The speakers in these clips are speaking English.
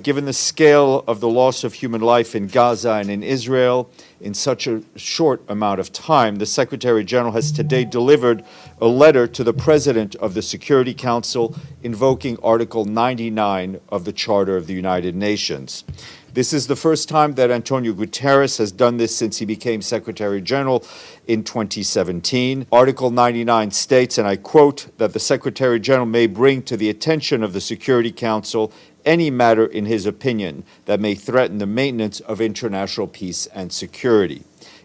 given the scale of the loss of human life in Gaza and in Israel in such a short amount of time, the Secretary General has today delivered a letter to the President of the Security Council invoking Article 99 of the Charter of the United Nations. This is the first time that Antonio Guterres has done this since he became Secretary General in 2017. Article 99 states, and I quote, that the Secretary General may bring to the attention of the Security Council any matter in his opinion that may threaten the maintenance of international peace and security.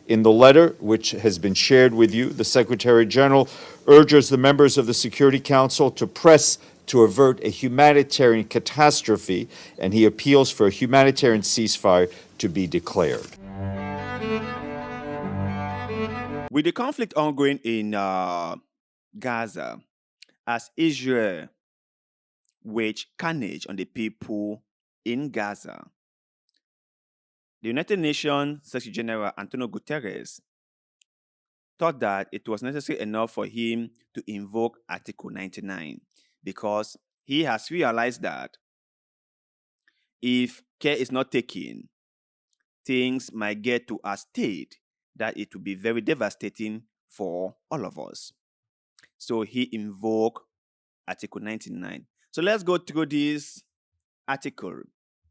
In the letter, which has been shared with you, the Secretary General urges the members of the Security Council to press to avert a humanitarian catastrophe, and he appeals for a humanitarian ceasefire to be declared. With the conflict ongoing in Gaza, as Israel waged carnage on the people in Gaza, the United Nations Secretary General Antonio Guterres thought that it was necessary enough for him to invoke Article 99 because he has realized that if care is not taken, things might get to a state that it will be very devastating for all of us. So he invoked Article 99. So let's go through this article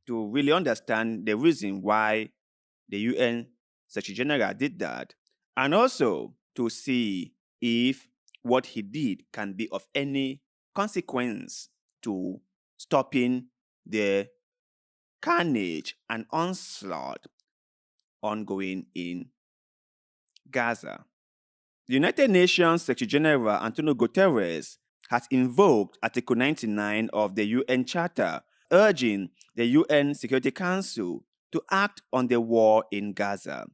to really understand the reason why the UN Secretary General did that, and also to see if what he did can be of any consequence to stopping the carnage and onslaught ongoing in Gaza. The United Nations Secretary General Antonio Guterres has invoked Article 99 of the UN Charter, urging the UN Security Council to act on the war in Gaza.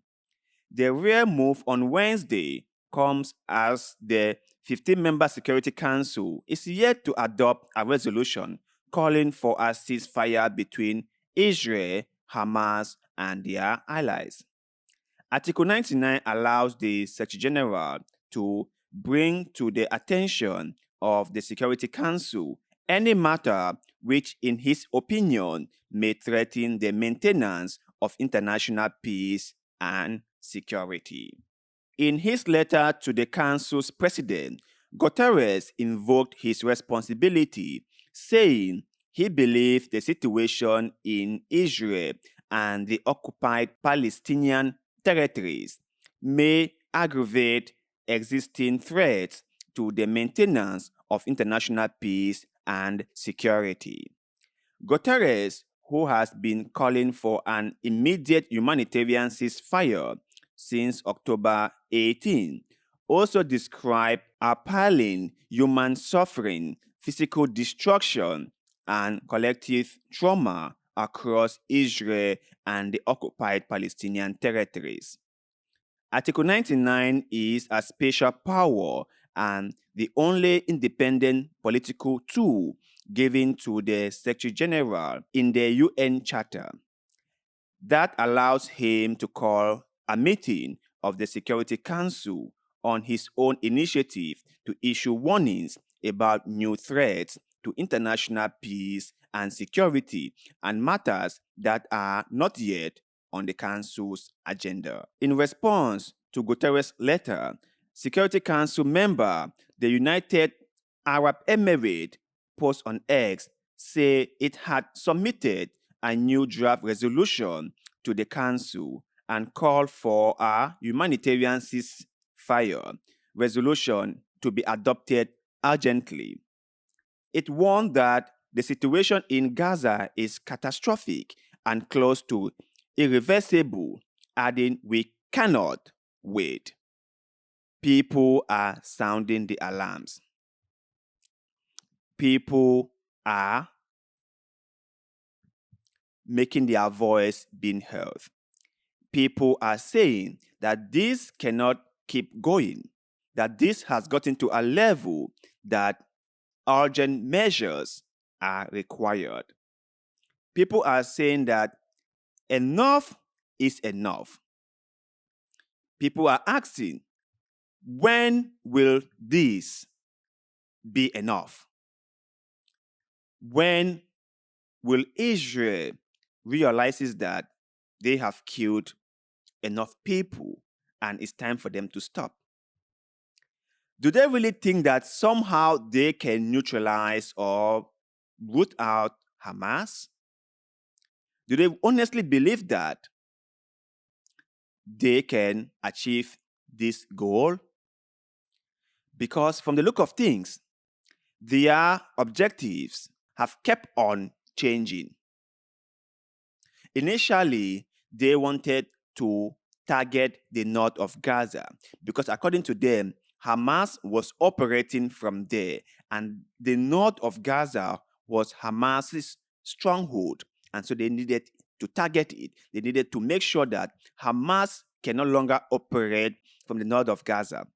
The rare move on Wednesday comes as the 15-member Security Council is yet to adopt a resolution calling for a ceasefire between Israel, Hamas, and their allies. Article 99 allows the Secretary General to bring to the attention of the Security Council any matter which, in his opinion, may threaten the maintenance of international peace and security. In his letter to the Council's president, Guterres invoked his responsibility, saying he believed the situation in Israel and the occupied Palestinian territories may aggravate existing threats to the maintenance of international peace and security. Guterres, who has been calling for an immediate humanitarian ceasefire since October 18, also described appalling human suffering, physical destruction, and collective trauma across Israel and the occupied Palestinian territories. Article 99 is a special power and the only independent political tool given to the Secretary General in the UN Charter. That allows him to call a meeting of the Security Council on his own initiative to issue warnings about new threats to international peace and security and matters that are not yet on the Council's agenda. In response to Guterres' letter, Security Council member, the United Arab Emirates, post on X, say it had submitted a new draft resolution to the Council and called for a humanitarian ceasefire resolution to be adopted urgently. It warned that the situation in Gaza is catastrophic and close to irreversible, adding, "We cannot wait." People are sounding the alarms. People are making their voice being heard. People are saying that this cannot keep going, that this has gotten to a level that urgent measures are required. People are saying that enough is enough. People are asking, when will this be enough? When will Israel realizes that they have killed enough people and it's time for them to stop. Do they really think that somehow they can neutralize or root out Hamas? Do they honestly believe that they can achieve this goal? Because from the look of things, their objectives have kept on changing. Initially, they wanted to target the north of Gaza because, according to them, Hamas was operating from there, and the north of Gaza was Hamas's stronghold. And so they needed to target it. They needed to make sure that Hamas can no longer operate from the north of Gaza.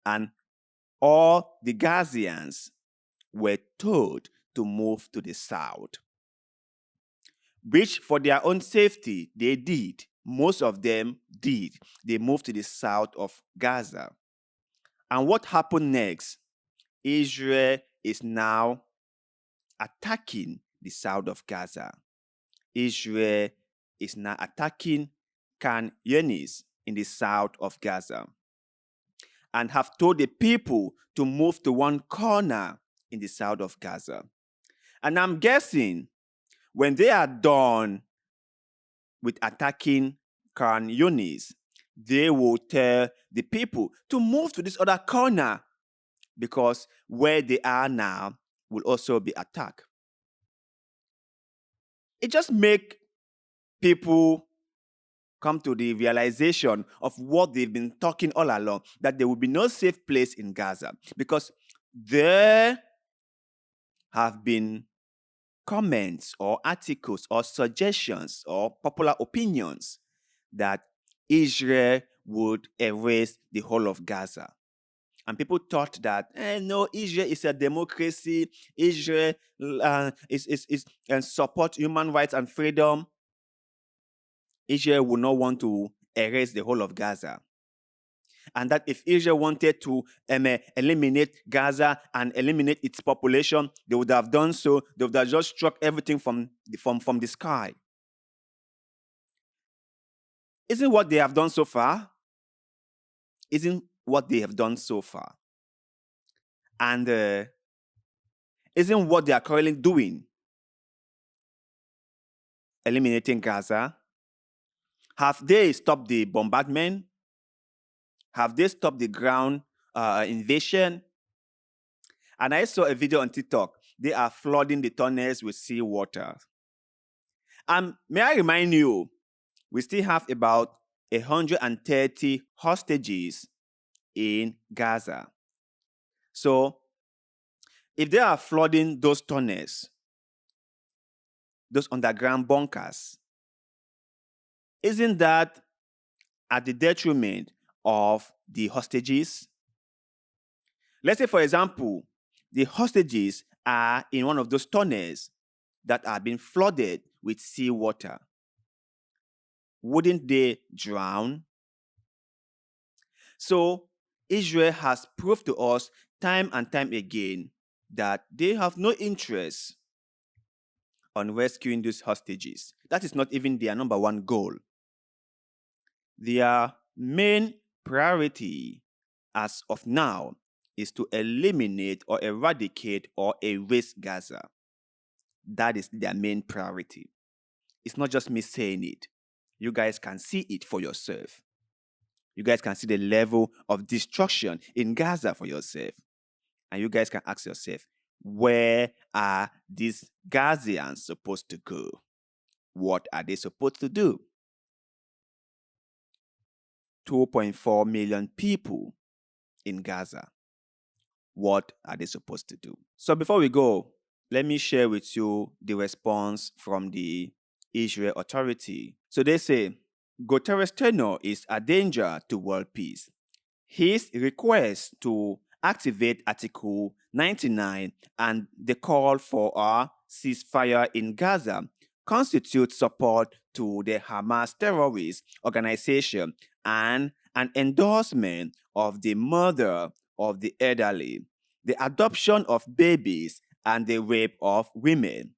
And all the Gazians were told to move to the south, which for their own safety, they did. Most of them did. They moved to the south of Gaza. And what happened next? Israel is now attacking the south of Gaza. Israel is now attacking Khan Yunis in the south of Gaza and have told the people to move to one corner in the south of Gaza. And I'm guessing when they are done with attacking Khan Yunis, they will tell the people to move to this other corner because where they are now will also be attacked. It just makes people come to the realization of what they've been talking all along, that there will be no safe place in Gaza because there have been comments or articles or suggestions or popular opinions that Israel would erase the whole of Gaza. And people thought that, no, Israel is a democracy. Israel is and support human rights and freedom. Israel would not want to erase the whole of Gaza. And that if Israel wanted to eliminate Gaza and eliminate its population, they would have done so. They would have just struck everything from the sky. Isn't what they have done so far? Isn't what they have done so far? And isn't what they are currently doing eliminating Gaza? Have they stopped the bombardment? Have they stopped the ground invasion? And I saw a video on TikTok. They are flooding the tunnels with seawater. And may I remind you, we still have about 130 hostages in Gaza. So, if they are flooding those tunnels, those underground bunkers, isn't that at the detriment of the hostages? Let's say, for example, the hostages are in one of those tunnels that are being flooded with seawater. Wouldn't they drown? So, Israel has proved to us time and time again that they have no interest on rescuing these hostages. That is not even their number one goal. Their main priority as of now is to eliminate or eradicate or erase Gaza. That is their main priority. It's not just me saying it. You guys can see it for yourself. You guys can see the level of destruction in Gaza for yourself. And you guys can ask yourself, where are these Gazians supposed to go? What are they supposed to do? 2.4 million people in Gaza. What are they supposed to do? So before we go, let me share with you the response from the Israel Authority. So they say, Guterres' tenure is a danger to world peace. His request to activate Article 99 and the call for a ceasefire in Gaza constitutes support to the Hamas terrorist organization and an endorsement of the murder of the elderly, the adoption of babies, and the rape of women.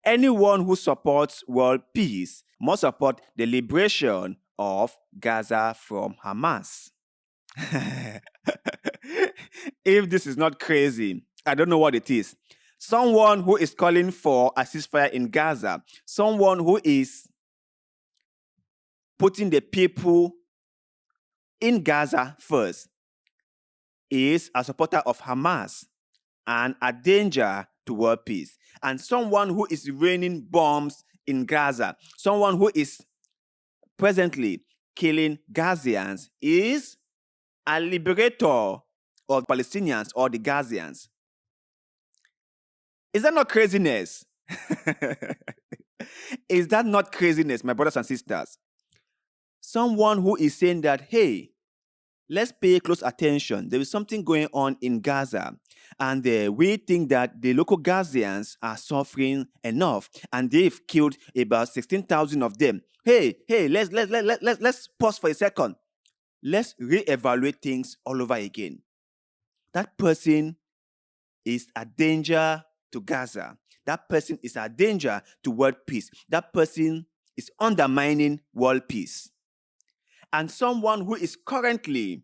anyone who supports world peace must support the liberation of Gaza from Hamas. If this is not crazy, I don't know what it is. Someone who is calling for a ceasefire in Gaza, someone who is putting the people in Gaza first, is a supporter of Hamas and a danger to world peace. And someone who is raining bombs in Gaza, someone who is presently killing Gazians, is a liberator of Palestinians or the Gazians. Is that not craziness? Is that not craziness, my brothers and sisters? Someone who is saying that, hey, let's pay close attention. There is something going on in Gaza, and we think that the local Gazians are suffering enough, and they've killed about 16,000 of them. Hey, let's pause for a second. Let's reevaluate things all over again. That person is a danger to Gaza. That person is a danger to world peace. That person is undermining world peace. And someone who is currently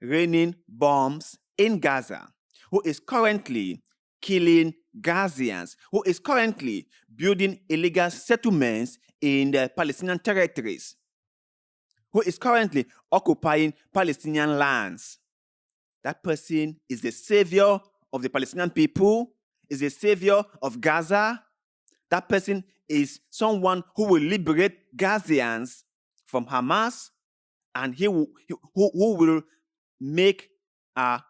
raining bombs in Gaza, who is currently killing Gazians, who is currently building illegal settlements in the Palestinian territories, who is currently occupying Palestinian lands. That person is the savior of the Palestinian people, is the savior of Gaza. That person is someone who will liberate Gazians from Hamas, and who will make a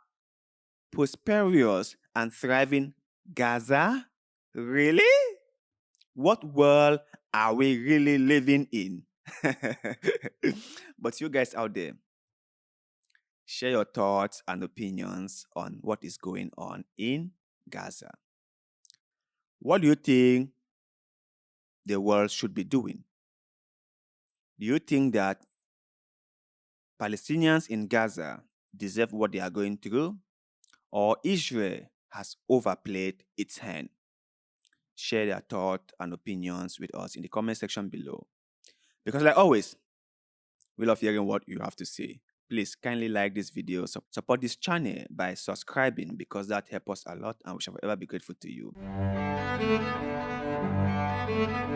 prosperous and thriving Gaza? Really? What world are we really living in? But you guys out there, share your thoughts and opinions on what is going on in Gaza. What do you think the world should be doing? Do you think that Palestinians in Gaza deserve what they are going through, or Israel has overplayed its hand? Share their thoughts and opinions with us in the comment section below. Because like always, we love hearing what you have to say. Please kindly like this video, support this channel by subscribing, because that helps us a lot and we shall forever be grateful to you.